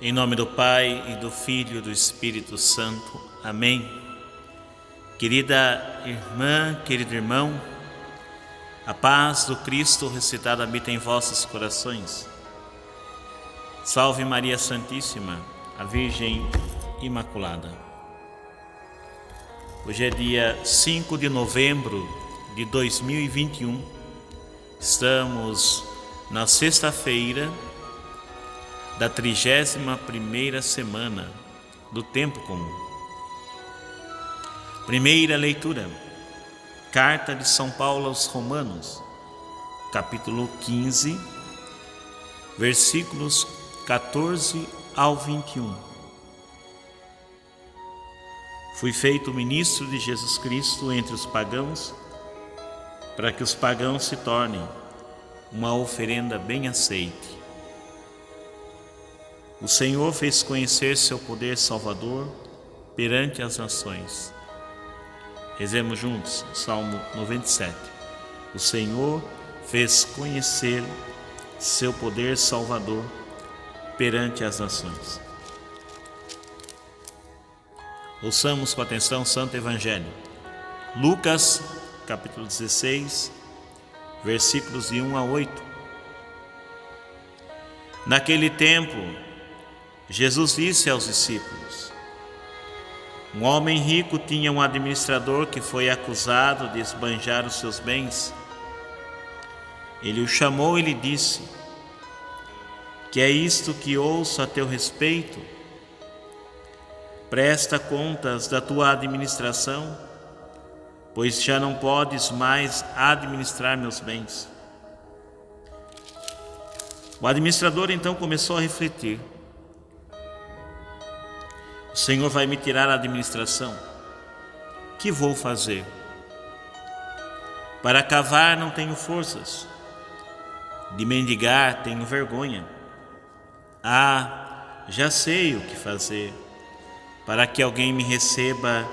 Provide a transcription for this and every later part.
Em nome do Pai, e do Filho e do Espírito Santo. Amém. Querida irmã, querido irmão, a paz do Cristo ressuscitado habita em vossos corações. Salve Maria Santíssima, a Virgem Imaculada. Hoje é dia 5 de novembro de 2021. Estamos na sexta-feira da 31ª semana do Tempo Comum. Primeira leitura, Carta de São Paulo aos Romanos, capítulo 15, versículos 14 ao 21. Fui feito ministro de Jesus Cristo entre os pagãos, para que os pagãos se tornem uma oferenda bem aceite. O Senhor fez conhecer seu poder salvador perante as nações. Rezemos juntos, Salmo 97. O Senhor fez conhecer seu poder salvador perante as nações. Ouçamos com atenção o Santo Evangelho. Lucas, capítulo 16, versículos de 1 a 8. Naquele tempo, Jesus disse aos discípulos: um homem rico tinha um administrador que foi acusado de esbanjar os seus bens. Ele o chamou e lhe disse: que é isto que ouço a teu respeito? Presta contas da tua administração, pois já não podes mais administrar meus bens. O administrador então começou a refletir: o Senhor vai me tirar a administração. Que vou fazer? Para cavar não tenho forças, de mendigar tenho vergonha. Já sei o que fazer, para que alguém me receba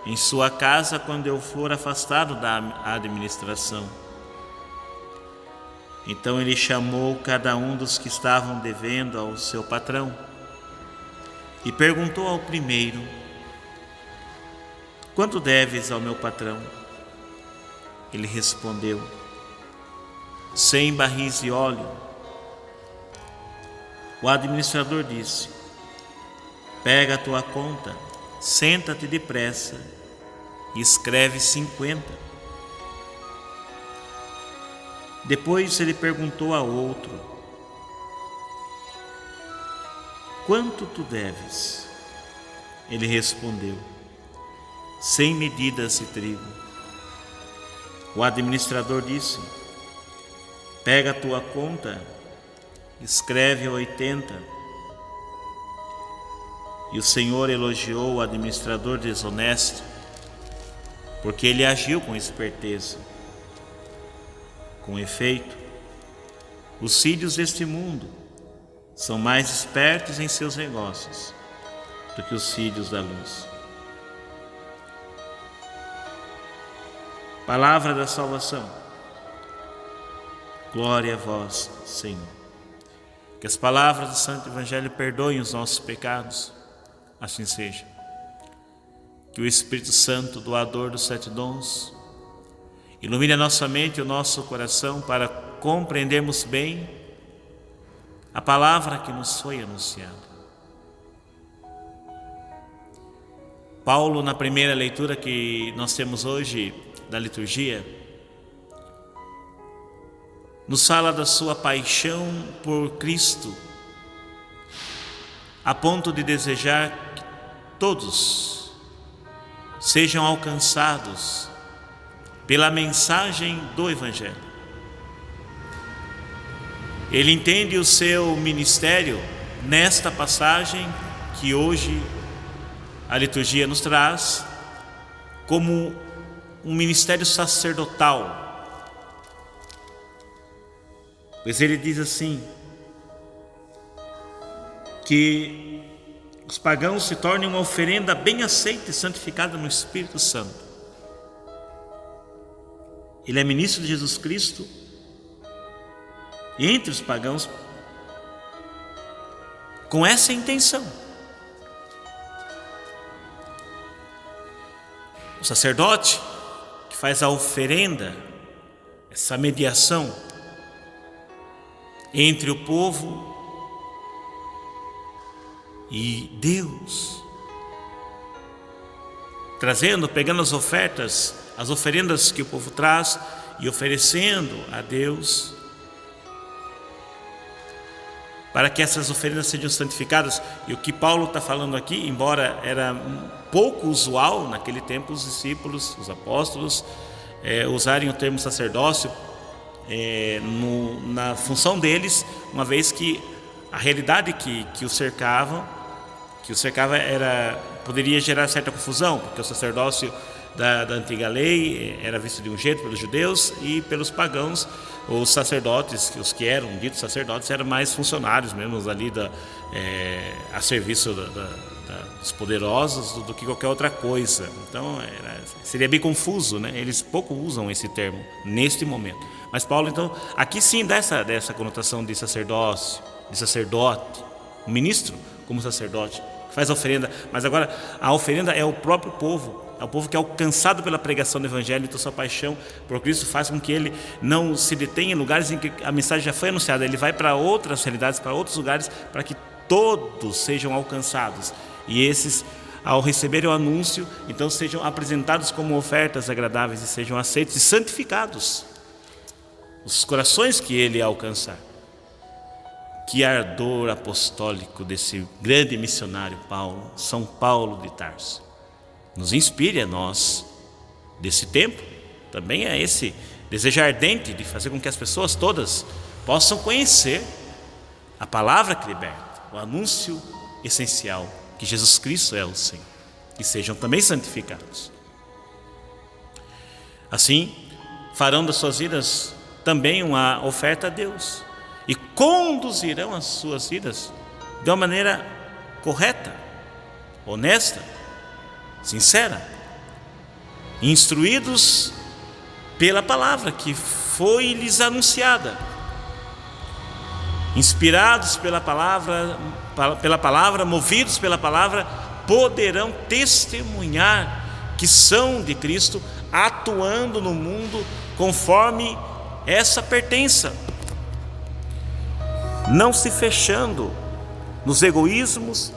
em sua casa quando eu for afastado da administração. Então ele chamou cada um dos que estavam devendo ao seu patrão e perguntou ao primeiro: quanto deves ao meu patrão? Ele respondeu: 100 barris de óleo. O administrador disse: pega a tua conta, senta-te depressa e escreve 50. Depois ele perguntou a outro: quanto tu deves? Ele respondeu: 100 medidas de trigo. O administrador disse: pega a tua conta, escreve 80. E o Senhor elogiou o administrador desonesto, porque ele agiu com esperteza. Com efeito, os filhos deste mundo são mais espertos em seus negócios do que os filhos da luz. Palavra da salvação. Glória a vós, Senhor. Que as palavras do Santo Evangelho perdoem os nossos pecados. Assim seja. Que o Espírito Santo, doador dos 7 dons, ilumine a nossa mente e o nosso coração para compreendermos bem a palavra que nos foi anunciada. Paulo, na primeira leitura que nós temos hoje da liturgia, nos fala da sua paixão por Cristo, a ponto de desejar que todos sejam alcançados pela mensagem do Evangelho. Ele entende o seu ministério nesta passagem que hoje a liturgia nos traz como um ministério sacerdotal. Pois ele diz assim, que os pagãos se tornem uma oferenda bem aceita e santificada no Espírito Santo. Ele é ministro de Jesus Cristo entre os pagãos com essa intenção. O sacerdote que faz a oferenda, essa mediação entre o povo e Deus, pegando as ofertas, as oferendas que o povo traz e oferecendo a Deus, para que essas oferendas sejam santificadas. E o que Paulo está falando aqui, embora era pouco usual naquele tempo, os discípulos, os apóstolos, usarem o termo sacerdócio na função deles, uma vez que a realidade que o cercava poderia gerar certa confusão, porque o sacerdócio da antiga lei era visto de um jeito pelos judeus, e pelos pagãos os sacerdotes, os que eram ditos sacerdotes, eram mais funcionários mesmo ali a serviço dos poderosos do que qualquer outra coisa. Então seria bem confuso, né? Eles pouco usam esse termo neste momento. Mas Paulo, então, aqui sim dá essa conotação de sacerdócio, de sacerdote, o ministro como sacerdote, que faz a oferenda. Mas agora a oferenda é o próprio povo, é o povo que é alcançado pela pregação do Evangelho. Então sua paixão por Cristo faz com que ele não se detenha em lugares em que a mensagem já foi anunciada. Ele vai para outras realidades, para outros lugares, para que todos sejam alcançados. E esses, ao receberem o anúncio, então sejam apresentados como ofertas agradáveis e sejam aceitos e santificados os corações que ele alcançar. Que ardor apostólico desse grande missionário Paulo, São Paulo de Tarso. Nos inspire a nós desse tempo, também é esse desejo ardente de fazer com que as pessoas todas possam conhecer a palavra que liberta, o anúncio essencial, que Jesus Cristo é o Senhor, e sejam também santificados. Assim, farão das suas vidas também uma oferta a Deus, e conduzirão as suas vidas de uma maneira correta, honesta, sincera, instruídos pela palavra que foi lhes anunciada, inspirados pela palavra, movidos pela palavra, poderão testemunhar que são de Cristo, atuando no mundo conforme essa pertença, não se fechando nos egoísmos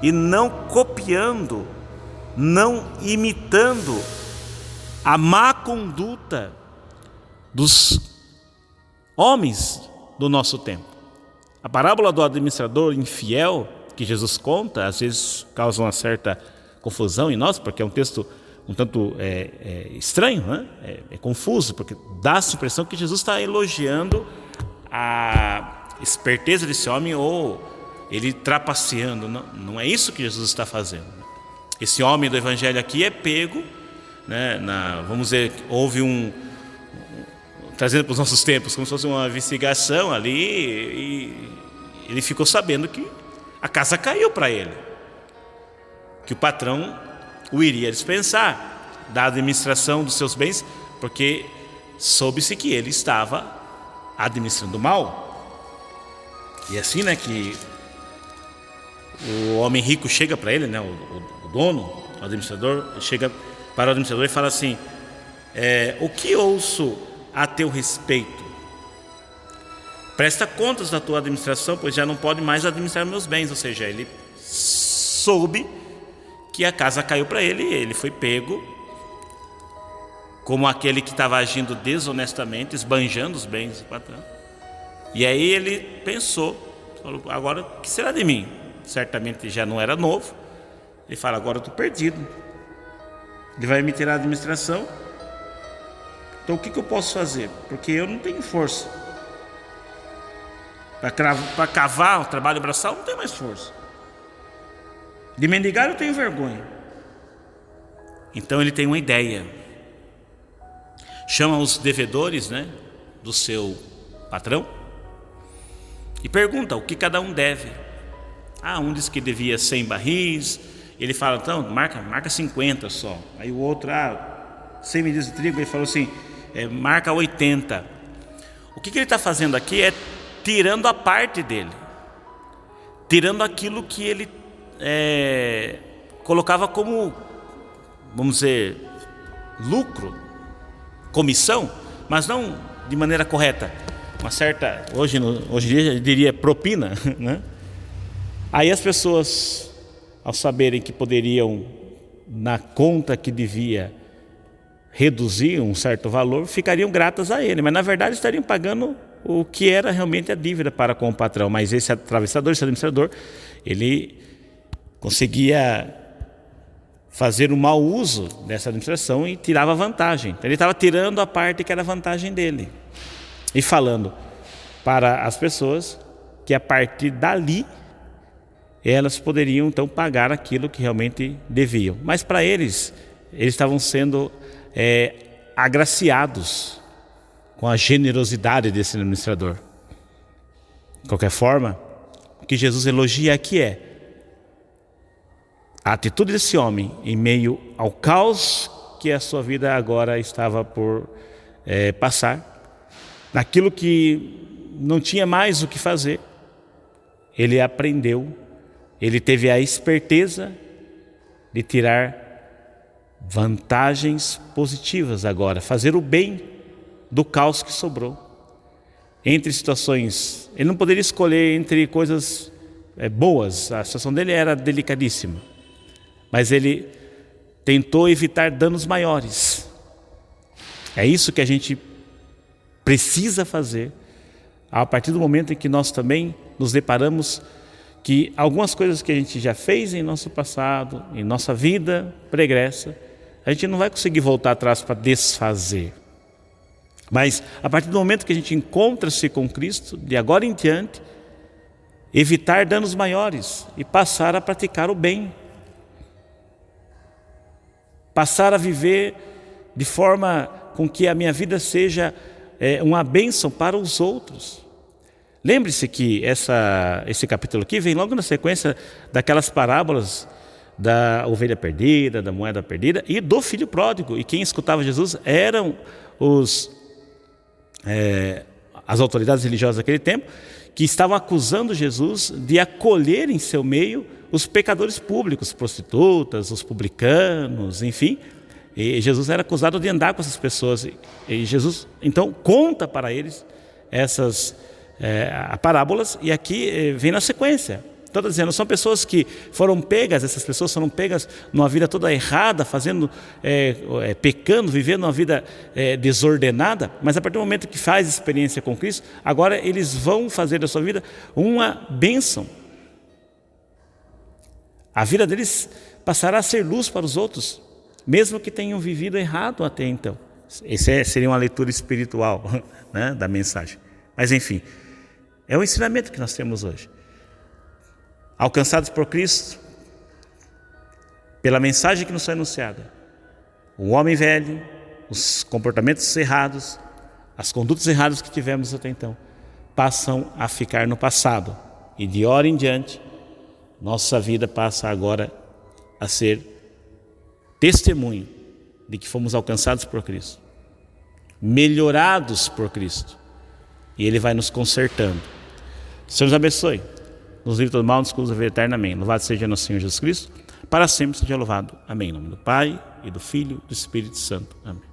e não copiando, não imitando a má conduta dos homens do nosso tempo. A parábola do administrador infiel que Jesus conta, às vezes causa uma certa confusão em nós, porque é um texto um tanto estranho, né? É confuso, porque dá-se a impressão que Jesus está elogiando a esperteza desse homem, ou ele trapaceando. Não é isso que Jesus está fazendo. Esse homem do Evangelho aqui é pego, né, vamos dizer, houve trazendo para os nossos tempos, como se fosse uma investigação ali, e ele ficou sabendo que a casa caiu para ele, que o patrão o iria dispensar da administração dos seus bens, porque soube-se que ele estava administrando mal. E assim, né, que o homem rico chega para ele, né, o dono, o administrador, chega para o administrador e fala assim: o que ouço a teu respeito? Presta contas da tua administração, pois já não pode mais administrar meus bens. Ou seja, ele soube que a casa caiu para ele, e ele foi pego como aquele que estava agindo desonestamente, esbanjando os bens do patrão. E aí ele pensou, falou: agora o que será de mim? Certamente já não era novo. Ele fala: agora eu estou perdido. Ele vai me tirar a administração. Então o que eu posso fazer? Porque eu não tenho força. Para cavar o trabalho braçal, não tenho mais força. De mendigar eu tenho vergonha. Então ele tem uma ideia. Chama os devedores, né, do seu patrão e pergunta o que cada um deve. Um disse que devia 100 barris. Ele fala: então, marca 50 só. Aí o outro, 100 medidas de trigo. Ele falou assim: marca 80. O que ele está fazendo aqui é tirando a parte dele, tirando aquilo que ele colocava como, vamos dizer, lucro, comissão, mas não de maneira correta. Uma certa, hoje em dia eu diria propina, né? Aí as pessoas, ao saberem que poderiam, na conta que devia, reduzir um certo valor, ficariam gratas a ele, mas na verdade estariam pagando o que era realmente a dívida para com o patrão. Mas esse atravessador, esse administrador, ele conseguia fazer um mau uso dessa administração e tirava vantagem. Então, ele estava tirando a parte que era vantagem dele e falando para as pessoas que a partir dali elas poderiam então pagar aquilo que realmente deviam. Mas para eles estavam sendo agraciados com a generosidade desse administrador. De qualquer forma, o que Jesus elogia aqui é a atitude desse homem em meio ao caos que a sua vida agora estava por passar, naquilo que não tinha mais o que fazer. Ele aprendeu, ele teve a esperteza de tirar vantagens positivas agora, fazer o bem do caos que sobrou. Entre situações, ele não poderia escolher entre coisas boas, a situação dele era delicadíssima, mas ele tentou evitar danos maiores. É isso que a gente precisa fazer a partir do momento em que nós também nos deparamos que algumas coisas que a gente já fez em nosso passado, em nossa vida pregressa, a gente não vai conseguir voltar atrás para desfazer. Mas a partir do momento que a gente encontra-se com Cristo, de agora em diante, evitar danos maiores e passar a praticar o bem. Passar a viver de forma com que a minha vida seja uma bênção para os outros. Lembre-se que esse capítulo aqui vem logo na sequência daquelas parábolas da ovelha perdida, da moeda perdida e do filho pródigo. E quem escutava Jesus eram as autoridades religiosas daquele tempo, que estavam acusando Jesus de acolher em seu meio os pecadores públicos, prostitutas, os publicanos, enfim. E Jesus era acusado de andar com essas pessoas. E Jesus, então, conta para eles essas parábolas, e aqui vem na sequência. Estou dizendo, são pessoas que foram pegas, essas pessoas foram pegas numa vida toda errada, fazendo, pecando, vivendo uma vida desordenada, mas a partir do momento que faz experiência com Cristo, agora eles vão fazer da sua vida uma bênção. A vida deles passará a ser luz para os outros, mesmo que tenham vivido errado até então. Essa seria uma leitura espiritual, né, da mensagem. Mas enfim, é o ensinamento que nós temos hoje. Alcançados por Cristo, pela mensagem que nos foi anunciada, o homem velho, os comportamentos errados, as condutas erradas que tivemos até então, passam a ficar no passado. E de hora em diante, nossa vida passa agora a ser testemunho de que fomos alcançados por Cristo, melhorados por Cristo. E Ele vai nos consertando. O Senhor nos abençoe, nos livre todo mal, nos cruza a vida eterna. Amém. Louvado seja nosso Senhor Jesus Cristo, para sempre seja louvado. Amém. Em nome do Pai, e do Filho, e do Espírito Santo. Amém.